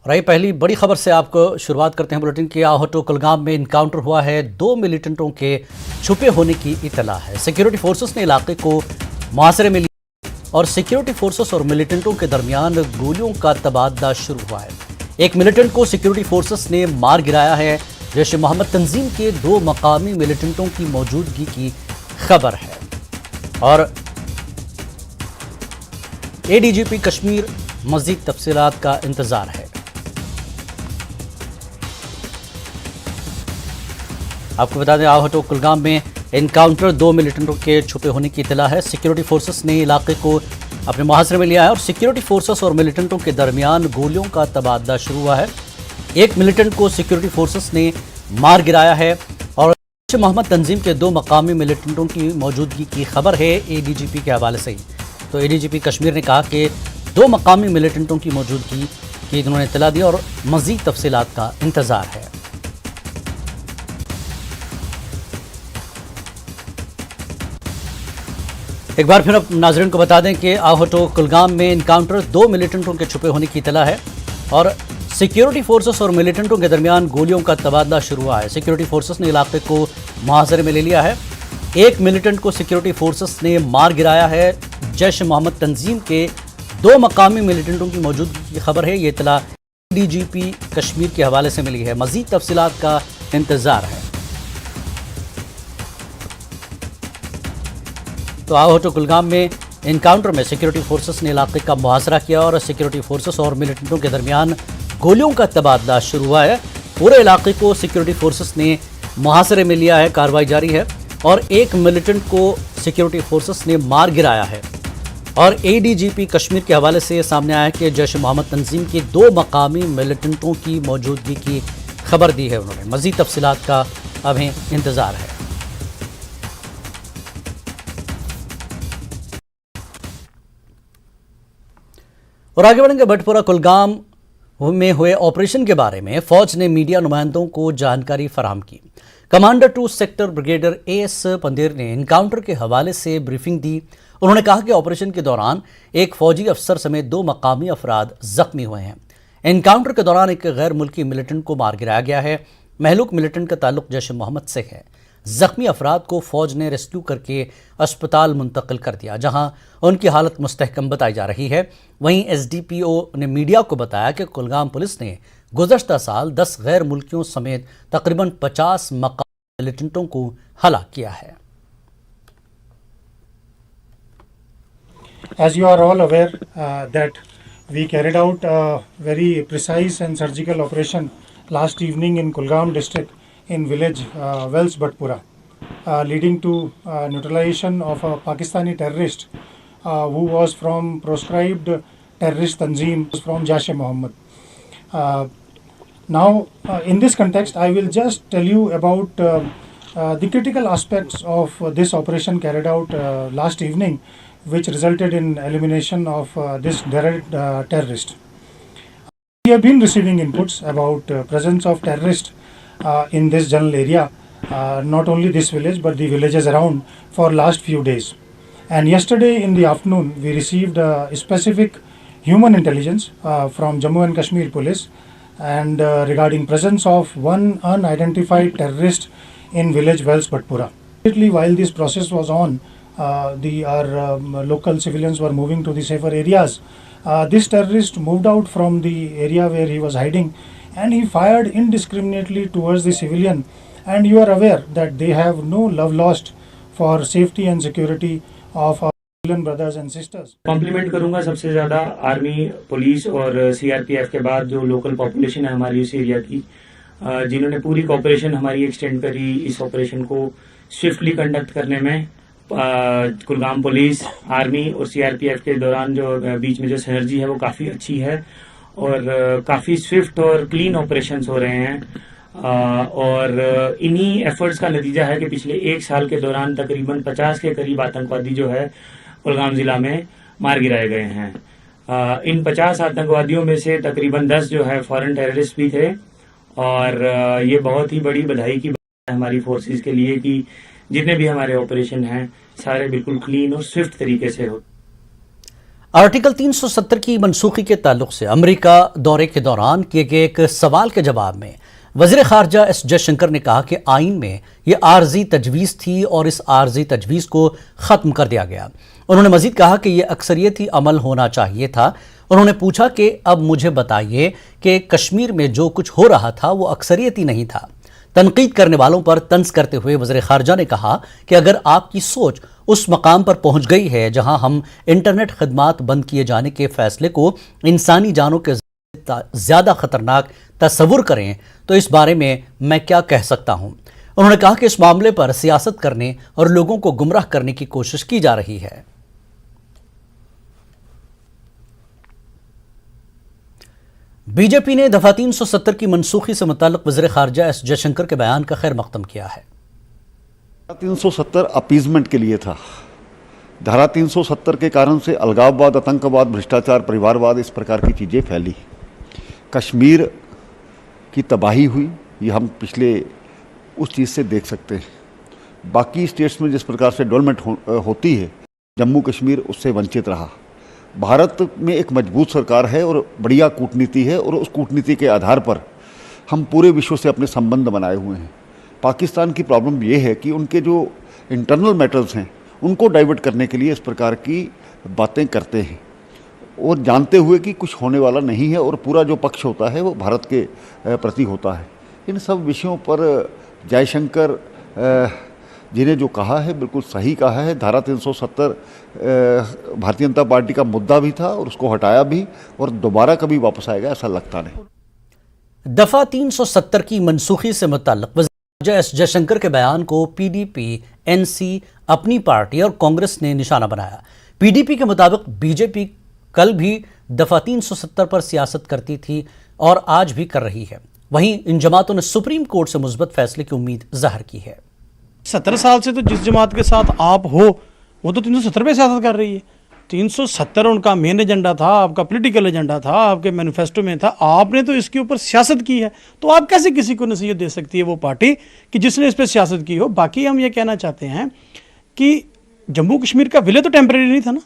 और ये पहली बड़ी खबर से आपको शुरुआत करते हैं बुलेटिन की। आहोटो कुलगाम में इनकाउंटर हुआ है। 2 मिलिटेंटों के छुपे होने की इतला है। सिक्योरिटी फोर्सेस ने इलाके को मुहासरे में लिया और सिक्योरिटी फोर्सेस और मिलिटेंटों के दरमियान गोलियों का तबादला शुरू हुआ है। एक मिलिटेंट को सिक्योरिटी फोर्सेस ने मार गिराया है। जैश ए मोहम्मद तंजीम के 2 मकामी मिलिटेंटों की मौजूदगी की खबर है और एडीजीपी कश्मीर मजीद तफसीलात का इंतजार है। आपको बता दें, आहोटो कुलगाम में एनकाउंटर 2 मिलिटेंटों के छुपे होने की इतला है। सिक्योरिटी फोर्सेस ने इलाके को अपने मुहासरे में लिया है और सिक्योरिटी फोर्सेस और मिलिटेंटों के दरमियान गोलियों का तबादला शुरू हुआ है। एक मिलिटेंट को सिक्योरिटी फोर्सेस ने मार गिराया है और जैश ए मोहम्मद तंजीम के 2 मकामी मिलिटेंटों की मौजूदगी की खबर है एडीजीपी के हवाले से ही। तो एडीजीपी कश्मीर ने कहा कि 2 मकामी मिलिटेंटों की मौजूदगी की उन्होंने इतला दी और मजीद तफसीलात का इंतजार है। एक बार फिर अब नाजरीन को बता दें कि आहोटो कुलगाम में इनकाउंटर 2 मिलिटेंटों के छुपे होने की इतला है और सिक्योरिटी फोर्सेस और मिलिटेंटों के दरमियान गोलियों का तबादला शुरू हुआ है। सिक्योरिटी फोर्सेस ने इलाके को मुहासरे में ले लिया है। एक मिलिटेंट को सिक्योरिटी फोर्सेस ने मार गिराया है। जैश ए मोहम्मद तंजीम के 2 मकामी मिलिटेंटों की मौजूदगी की खबर है। ये इतला डीजीपी कश्मीर के हवाले से मिली है। मजीद तफसीलात का इंतजार है। तो आहोटो कुलगाम में इनकाउंटर में सिक्योरिटी फोर्सेस ने इलाके का मुहासरा किया और सिक्योरिटी फोर्सेस और मिलिटेंटों के दरमियान गोलियों का तबादला शुरू हुआ है। पूरे इलाके को सिक्योरिटी फोर्सेस ने मुहासरे में लिया है। कार्रवाई जारी है और एक मिलिटेंट को सिक्योरिटी फोर्सेस ने मार गिराया है और एडीजीपी कश्मीर के हवाले से सामने आया है कि जैश ए मोहम्मद तंजीम के 2 मकामी मिलिटेंटों की मौजूदगी की खबर दी है उन्होंने। मजीद तफसीलात का अभी इंतजार है। और आगे बढ़ेंगे। भटपुरा कुलगाम में हुए ऑपरेशन के बारे में फौज ने मीडिया नुमाइंदों को जानकारी फराहम की। Commander 2 sector brigadier as Pandher ने इनकाउंटर के हवाले से ब्रीफिंग दी। उन्होंने कहा कि ऑपरेशन के दौरान एक फौजी अफसर समेत 2 मकामी अफराद जख्मी हुए हैं। एनकाउंटर के दौरान एक गैर मुल्की मिलिटेंट को मार गिराया गया है। महलूक मिलिटेंट का ताल्लुक जैश ए मोहम्मद से है। जख्मी अफराद को फौज ने रेस्क्यू करके अस्पताल मुंतकिल कर दिया, जहां उनकी हालत मुस्तहकम बताई जा रही है। वहीं एसडीपीओ ने मीडिया को बताया कि कुलगाम पुलिस ने गुज़श्ता साल 10 गैर मुल्कियों समेत तकरीबन 50 मकामी मिलिटेंटों को हलाक किया है। As you are all aware that we carried out a very precise and surgical operation last evening in Kulgam district in village Wells Bhatpura, leading to neutralization of a Pakistani terrorist who was from proscribed terrorist Tanzim from Jaish e Mohammed. Now, in this context, I will just tell you about the critical aspects of this operation carried out last evening, which resulted in elimination of this terrorist. We have been receiving inputs about presence of terrorists in this general area, not only this village but the villages around for last few days. And yesterday in the afternoon we received specific human intelligence from Jammu and Kashmir police and regarding presence of one unidentified terrorist in village Wells Bhatpura. Immediately while this process was on, our local civilians were moving to the safer areas. This terrorist moved out from the area where he was hiding and he fired indiscriminately towards the civilian, and you are aware that they have no love lost for safety and security of our civilian brothers and sisters. Compliment करूंगा सबसे ज्यादा army, police और CRPF के बाद जो local population है हमारी उस एरिया की, जिन्होंने पूरी कॉपरेशन हमारी एक्सटेंड करी इस ऑपरेशन को स्विफ्टली कंडक्ट करने में। कुलगाम पुलिस, आर्मी और सीआरपीएफ के दौरान जो बीच में जो सिनर्जी है वो काफी अच्छी है और काफी स्विफ्ट और क्लीन ऑपरेशंस हो रहे हैं। और इन्हीं एफर्ट्स का नतीजा है कि पिछले 1 साल के दौरान तकरीबन 50 के करीब आतंकवादी जो है कुलगाम जिला में मार गिराए गए हैं। इन 50 आतंकवादियों में से तकरीबन 10 जो है फॉरेन टेररिस्ट भी थे और ये बहुत ही बड़ी बधाई की बात है हमारी फोर्सेस के लिए कि जितने भी हमारे ऑपरेशन हैं सारे बिल्कुल क्लीन और स्विफ्ट तरीके से हो। आर्टिकल 370 की मनसूखी के ताल्लुक से अमेरिका दौरे के दौरान किए गए एक सवाल के जवाब में वज़ीर ख़ारजा एस जयशंकर ने कहा कि आइन में ये आर्जी तजवीज़ थी और इस आर्जी तजवीज़ को ख़त्म कर दिया गया। उन्होंने मज़ीद कहा कि यह अक्सरियती अमल होना चाहिए था। उन्होंने पूछा कि अब मुझे बताइए कि कश्मीर में जो कुछ हो रहा था वो अक्सरियती नहीं था। तनकीद करने वालों पर तंज करते हुए वज़ीर ख़ारजा ने कहा कि अगर आपकी सोच उस मकाम पर पहुंच गई है जहां हम इंटरनेट खदमात बंद किए जाने के फैसले को इंसानी जानों के ज़्यादा ख़तरनाक तस्वुर करें तो इस बारे में मैं क्या कह सकता हूं। उन्होंने कहा कि इस मामले पर सियासत करने और लोगों को गुमराह करने की कोशिश की जा रही है। बीजेपी ने दफा 370 की मनसूखी से मुताल्लिक वज़ीर ख़ारजा एस जयशंकर के बयान का खैर मकदम किया है। 370 अपीजमेंट के लिए था। धारा 370 के कारण से अलगाववाद, आतंकवाद, भ्रष्टाचार, परिवारवाद, इस प्रकार की चीज़ें फैली। कश्मीर की तबाही हुई, ये हम पिछले उस चीज़ से देख सकते हैं। बाकी स्टेट्स में जिस प्रकार से डेवलपमेंट होती है, जम्मू कश्मीर उससे वंचित रहा। भारत में एक मजबूत सरकार है और बढ़िया कूटनीति है और उस कूटनीति के आधार पर हम पूरे विश्व से अपने संबंध बनाए हुए हैं। पाकिस्तान की प्रॉब्लम ये है कि उनके जो इंटरनल मैटर्स हैं उनको डाइवर्ट करने के लिए इस प्रकार की बातें करते हैं और जानते हुए कि कुछ होने वाला नहीं है और पूरा जो पक्ष होता है वो भारत के प्रति होता है। इन सब विषयों पर जयशंकर जिन्हें जो कहा है बिल्कुल सही कहा है। धारा 370 भारतीय जनता पार्टी का मुद्दा भी था और उसको हटाया भी, और दोबारा कभी वापस आएगा ऐसा लगता नहीं। दफा 370 की मनसूखी से मुताल्लिक वज़ीर एस जयशंकर के बयान को पीडीपी, एनसी, अपनी पार्टी और कांग्रेस ने निशाना बनाया। पीडीपी के मुताबिक बीजेपी कल भी दफा 370 पर सियासत करती थी और आज भी कर रही है। वहीं इन जमातों ने सुप्रीम कोर्ट से मुस्बत फैसले की उम्मीद जाहिर की है। 17 साल से तो जिस जमात के साथ आप हो वो तो 370 पे सियासत कर रही है। 370 उनका मेन एजेंडा था, आपका पॉलिटिकल एजेंडा था, आपके मैनिफेस्टो में था। आपने तो इसके ऊपर सियासत की है, तो आप कैसे किसी को नसीहत दे सकती है वो पार्टी कि जिसने इस पर सियासत की हो। बाकी हम ये कहना चाहते हैं कि जम्मू कश्मीर का विलय तो टेम्परेरी नहीं था ना।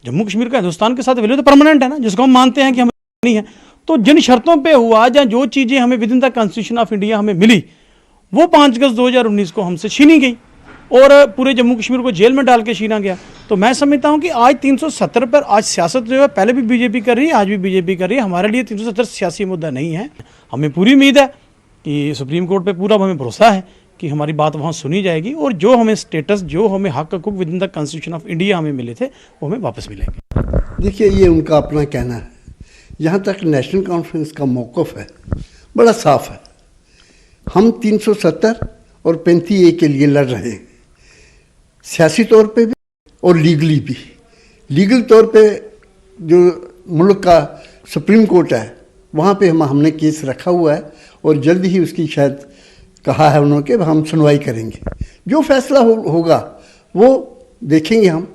जम्मू कश्मीर का हिंदुस्तान के साथ विलय तो परमानेंट है ना, जिसको हम मानते हैं कि हमें नहीं है। तो जिन शर्तों पर हुआ या जो चीज़ें हमें with in the constitution of India हमें मिली वो 5 अगस्त 2019 को हमसे छीनी गई और पूरे जम्मू कश्मीर को जेल में डाल के छीना गया। तो मैं समझता हूं कि आज 370 पर आज सियासत जो है पहले भी बीजेपी कर रही है, आज भी बीजेपी कर रही है। हमारे लिए 370 सियासी मुद्दा नहीं है। हमें पूरी उम्मीद है कि सुप्रीम कोर्ट पे पूरा हमें भरोसा है कि हमारी बात वहाँ सुनी जाएगी और जो हमें स्टेटस, जो हमें हक with in the constitution of India हमें मिले थे वो हमें वापस मिलेंगे। देखिए, ये उनका अपना कहना है। जहाँ तक नेशनल कॉन्फ्रेंस का मौक़िफ़ है बड़ा साफ है। हम 370 और 35A के लिए लड़ रहे हैं, सियासी तौर पे भी और लीगली भी। लीगल तौर पे जो मुल्क का सुप्रीम कोर्ट है वहाँ पे हमने केस रखा हुआ है और जल्द ही उसकी शायद कहा है उन्होंने कि हम सुनवाई करेंगे। जो फैसला होगा वो देखेंगे हम।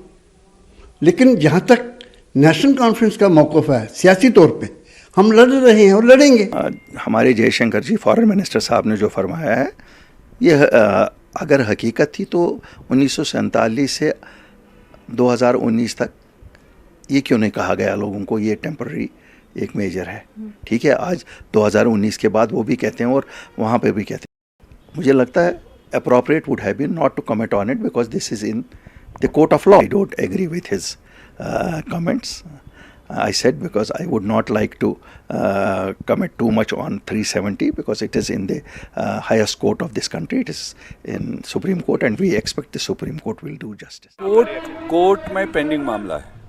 लेकिन जहाँ तक नेशनल कॉन्फ्रेंस का मौक़िफ़ है सियासी तौर पे हम लड़ रहे हैं और लड़ेंगे। हमारे जयशंकर जी फॉरेन मिनिस्टर साहब ने जो फरमाया है यह अगर हकीकत थी तो 1947 से 2019 तक ये क्यों नहीं कहा गया लोगों को ये टेम्पररी एक मेजर है। ठीक है, आज 2019 के बाद वो भी कहते हैं और वहाँ पे भी कहते हैं। मुझे लगता है appropriate would have been not to comment on it because this is in the court of law. I don't agree with his comments. I said because I would not like to comment too much on 370 because it is in the highest court of this country. It is in Supreme Court and we expect the Supreme Court will do justice. Court में pending मामला है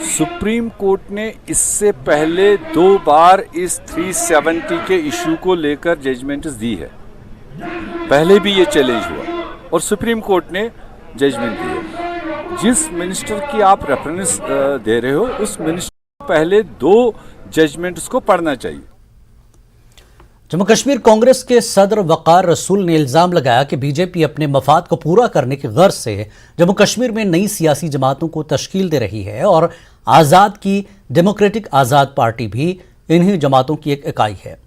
supreme court ने इससे पहले 2 बार इस 370 के issue को लेकर जजमेंट्स दी है। पहले भी ये चैलेंज हुआ और सुप्रीम कोर्ट ने जजमेंट दी है। जिस मिनिस्टर की आप रेफरेंस दे रहे हो उस मिनिस्टर पहले 2 जजमेंट्स को पढ़ना चाहिए। जम्मू कश्मीर कांग्रेस के सदर वकार रसूल ने इल्जाम लगाया कि बीजेपी अपने मफाद को पूरा करने की गर्ज से जम्मू कश्मीर में नई सियासी जमातों को तश्कील दे रही है और आज़ाद की डेमोक्रेटिक आज़ाद पार्टी भी इन्हीं जमातों की एक इकाई है।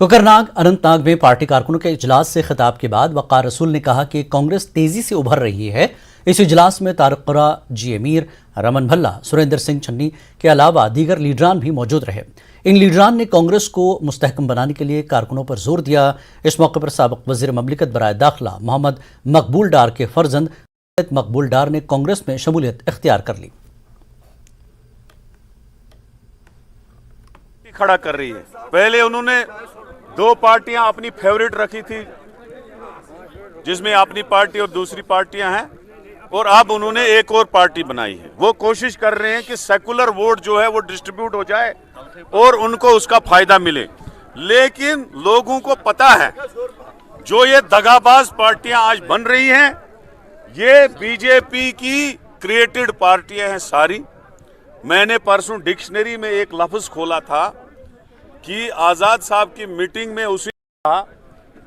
कोकरनाग अनंतनाग में पार्टी कारकुनों के इजलास से खिताब के बाद वकार रसूल ने कहा कि कांग्रेस तेजी से उभर रही है, इस इजलास में तारकुरा जी अमीर, रमन भल्ला, सुरेंद्र सिंह चन्नी के अलावा दीगर लीडरान भी मौजूद रहे। इन लीडरान ने कांग्रेस को मुस्तहकम बनाने के लिए कारकुनों पर जोर दिया। इस मौके पर साबिक वजीर ममलिकत बराए दाखिला मोहम्मद मकबूल डार के फर्जंद मकबूल डार ने कांग्रेस में शमूलियत इख्तियार कर ली। खड़ा कर रही है। पहले उन्होंने 2 पार्टियां अपनी फेवरेट रखी थी, जिसमें अपनी पार्टी और दूसरी पार्टियां हैं, और अब उन्होंने एक और पार्टी बनाई है। वो कोशिश कर रहे हैं कि सेकुलर वोट जो है वो डिस्ट्रीब्यूट हो जाए और उनको उसका फायदा मिले। लेकिन लोगों को पता है जो ये दगाबाज पार्टियां आज बन रही हैं, ये बीजेपी की क्रिएटेड पार्टियां हैं सारी। मैंने परसों डिक्शनरी में एक लफ्ज खोला था कि आज़ाद साहब की मीटिंग में उसी कहा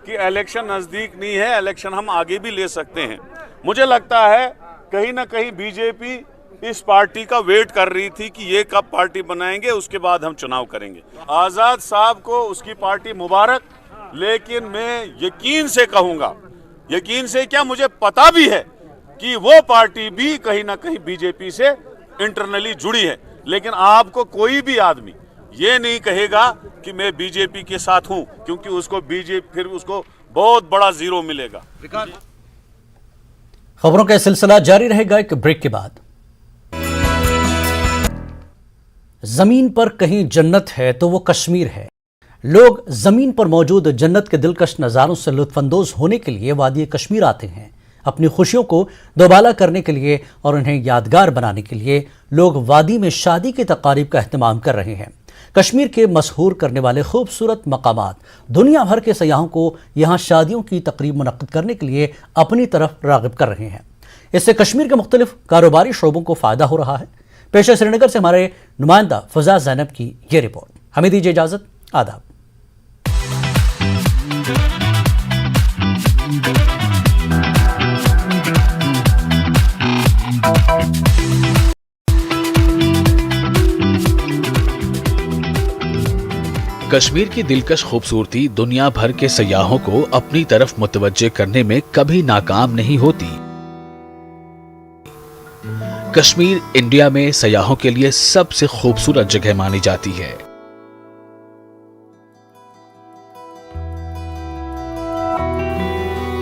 कि इलेक्शन नज़दीक नहीं है, इलेक्शन हम आगे भी ले सकते हैं। मुझे लगता है कहीं ना कहीं बीजेपी इस पार्टी का वेट कर रही थी कि ये कब पार्टी बनाएंगे, उसके बाद हम चुनाव करेंगे। आज़ाद साहब को उसकी पार्टी मुबारक, लेकिन मैं यकीन से कहूँगा, यकीन से क्या, मुझे पता भी है कि वो पार्टी भी कहीं ना कहीं बीजेपी से इंटरनली जुड़ी है। लेकिन आपको कोई भी आदमी ये नहीं कहेगा कि मैं बीजेपी के साथ हूं, क्योंकि उसको बीजेपी फिर उसको बहुत बड़ा जीरो मिलेगा। खबरों का सिलसिला जारी रहेगा एक ब्रेक के बाद। जमीन पर कहीं जन्नत है तो वो कश्मीर है। लोग जमीन पर मौजूद जन्नत के दिलकश नज़ारों से लुत्फानंदोज होने के लिए वादी कश्मीर आते हैं। अपनी खुशियों को दोबाला करने के लिए और उन्हें यादगार बनाने के लिए लोग वादी में शादी की तकारीब का अहतमाम कर रहे हैं। कश्मीर के मशहूर करने वाले खूबसूरत मकामात दुनिया भर के सयाहों को यहाँ शादियों की तकरीब मुनक्किद करने के लिए अपनी तरफ राग़िब कर रहे हैं। इससे कश्मीर के मुख्तलिफ कारोबारी शोबों को फ़ायदा हो रहा है। पेश श्रीनगर से हमारे नुमाइंदा फजा ज़ैनब की ये रिपोर्ट। हमें दीजिए इजाज़त। आदाब। कश्मीर की दिलकश खूबसूरती दुनिया भर के सयाहों को अपनी तरफ मुतवज्जे करने में कभी नाकाम नहीं होती। कश्मीर इंडिया में सयाहों के लिए सबसे खूबसूरत जगह मानी जाती है।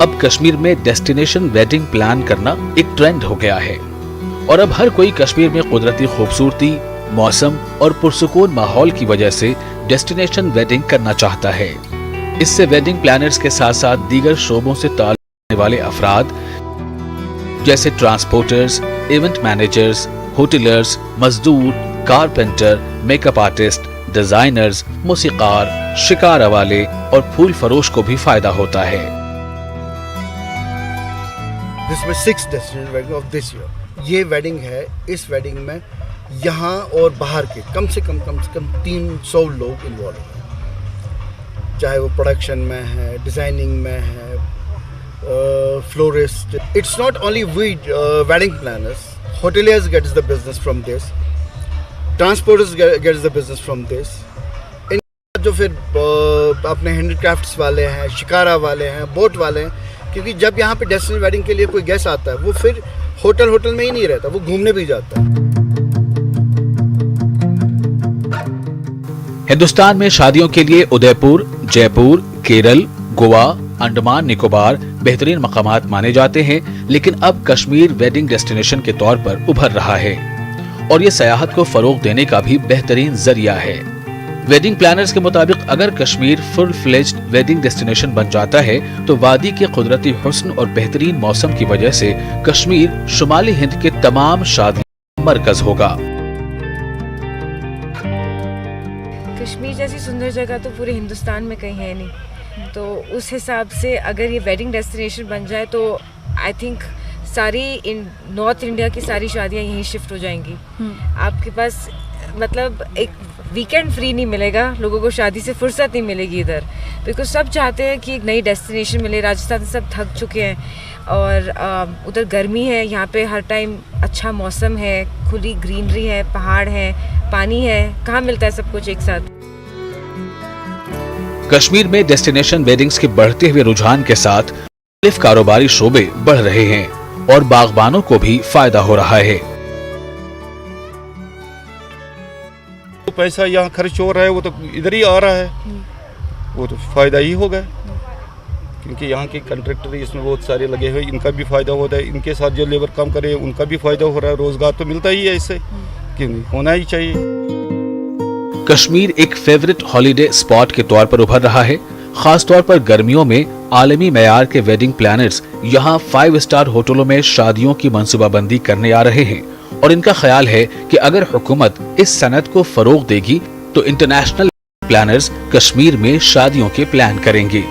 अब कश्मीर में डेस्टिनेशन वेडिंग प्लान करना एक ट्रेंड हो गया है और अब हर कोई कश्मीर में कुदरती खूबसूरती, मौसम और पुरसुकून माहौल की वजह से डेस्टिनेशन वेडिंग करना चाहता है। इससे वेडिंग प्लानर्स के साथ साथ दीगर शोबों से ताल्लुक रखने वाले अफराद जैसे ट्रांसपोर्टर्स, इवेंट मैनेजर्स, होटलर्स, मजदूर, कारपेंटर, मेकअप आर्टिस्ट, डिजाइनर्स, मौसीकार, शिकारा वाले और फूल फरोश को भी फायदा होता है। This was 6 destination wedding of this year. ये वेडिंग है, इस वेडिंग में यहाँ और बाहर के कम से कम 300 लोग इन्वॉल्व हैं, चाहे वो प्रोडक्शन में है, डिज़ाइनिंग में है, florist. It's not only we wedding planners, hoteliers gets the business from this, transporters gets the business from this. इन जो फिर अपने हैंडीक्राफ्ट्स वाले हैं, शिकारा वाले हैं, बोट वाले हैं, क्योंकि जब यहाँ पे डेस्टिनेशन वेडिंग के लिए कोई गेस्ट आता है वो फिर होटल में ही नहीं रहता, वो घूमने भी जाता है। हिंदुस्तान में शादियों के लिए उदयपुर, जयपुर, केरल, गोवा, अंडमान निकोबार बेहतरीन मकामात माने जाते हैं, लेकिन अब कश्मीर वेडिंग डेस्टिनेशन के तौर पर उभर रहा है और ये सयाहत को फरोग देने का भी बेहतरीन जरिया है। वेडिंग प्लानर्स के मुताबिक अगर Kashmir full fledged wedding destination बन जाता है तो वादी के कुदरती हुस्न और बेहतरीन मौसम की वजह से कश्मीर शुमाली हिंद के तमाम शादी मरकज होगा। कश्मीर जैसी सुंदर जगह तो पूरे हिंदुस्तान में कहीं है नहीं, तो उस हिसाब से अगर ये वेडिंग डेस्टिनेशन बन जाए तो आई थिंक सारी नॉर्थ इंडिया की सारी शादियां यहीं शिफ्ट हो जाएंगी। आपके पास मतलब एक वीकेंड फ्री नहीं मिलेगा, लोगों को शादी से फुर्सत नहीं मिलेगी इधर, बिकॉज सब चाहते हैं कि एक नई डेस्टिनेशन मिले। राजस्थान से सब थक चुके हैं और उधर गर्मी है, यहाँ पे हर टाइम अच्छा मौसम है, खुली ग्रीनरी है, पहाड़ है, पानी है, कहाँ मिलता है सब कुछ एक साथ। कश्मीर में डेस्टिनेशन वेडिंग्स के बढ़ते हुए रुझान के साथ मुख्तलिफ कारोबारी शोबे बढ़ रहे हैं और बागबानों को भी फायदा हो रहा है। तो पैसा यहाँ खर्च हो रहा है वो तो इधर ही आ रहा है, वो तो फायदा ही होगा, क्योंकि यहाँ के कंट्रैक्टर इसमें बहुत सारे लगे हुए, इनका भी फायदा होता है, इनके साथ जो लेबर काम करे उनका भी फायदा हो रहा है, रोजगार तो मिलता ही है इससे, क्यों नहीं होना ही चाहिए। कश्मीर एक फेवरेट हॉलिडे स्पॉट के तौर पर उभर रहा है। खास तौर पर गर्मियों में आलमी मयार के वेडिंग प्लानर्स यहाँ 5 स्टार होटलों में शादियों की मंसूबाबंदी करने आ रहे हैं और इनका ख्याल है कि अगर हुकूमत इस सनत को फरोग देगी तो इंटरनेशनल प्लानर्स कश्मीर में शादियों के प्लान करेंगे।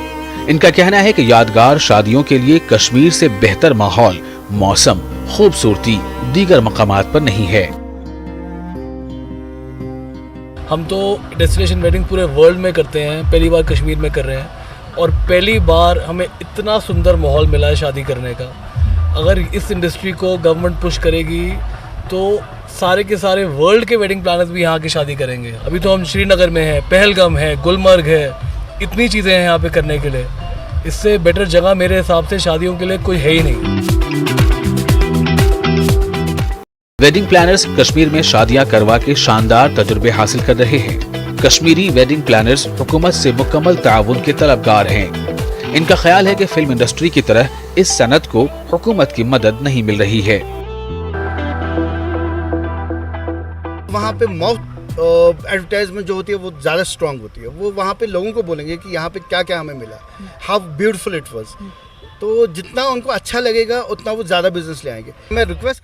इनका कहना है कि यादगार शादियों के लिए कश्मीर से बेहतर माहौल, मौसम, खूबसूरती दीगर मकामात पर नहीं है। हम तो डेस्टिनेशन वेडिंग पूरे वर्ल्ड में करते हैं, पहली बार कश्मीर में कर रहे हैं और पहली बार हमें इतना सुंदर माहौल मिला है शादी करने का। अगर इस इंडस्ट्री को गवर्नमेंट पुश करेगी तो सारे के सारे वर्ल्ड के वेडिंग प्लानर्स भी यहाँ की शादी करेंगे। अभी तो हम श्रीनगर में हैं, पहलगाम है, गुलमर्ग है, इतनी चीज़ें हैं यहाँ पे करने के लिए। इससे बेटर जगह मेरे हिसाब से शादियों के लिए कोई है ही नहीं। वेडिंग प्लानर्स कश्मीर में शादियां करवा के शानदार तजुर्बे हासिल कर रहे हैं। कश्मीरी वेडिंग प्लानर्स हुकूमत से मुकम्मल ताउन के तलबगार हैं। इनका ख्याल है कि फिल्म इंडस्ट्री की तरह इस सनत को हुकूमत की मदद नहीं मिल रही है। वहाँ पे माउथ एडवर्टाइजमेंट जो होती है वो ज़्यादा स्ट्रांग होती है, वो वहाँ पे लोगों को बोलेंगे कि यहाँ पे क्या क्या हमें मिला, हाउ ब्यूटीफुल इट वाज। तो जितना उनको अच्छा लगेगा उतना वो ज़्यादा बिजनेस ले आएंगे। मैं रिक्वेस्ट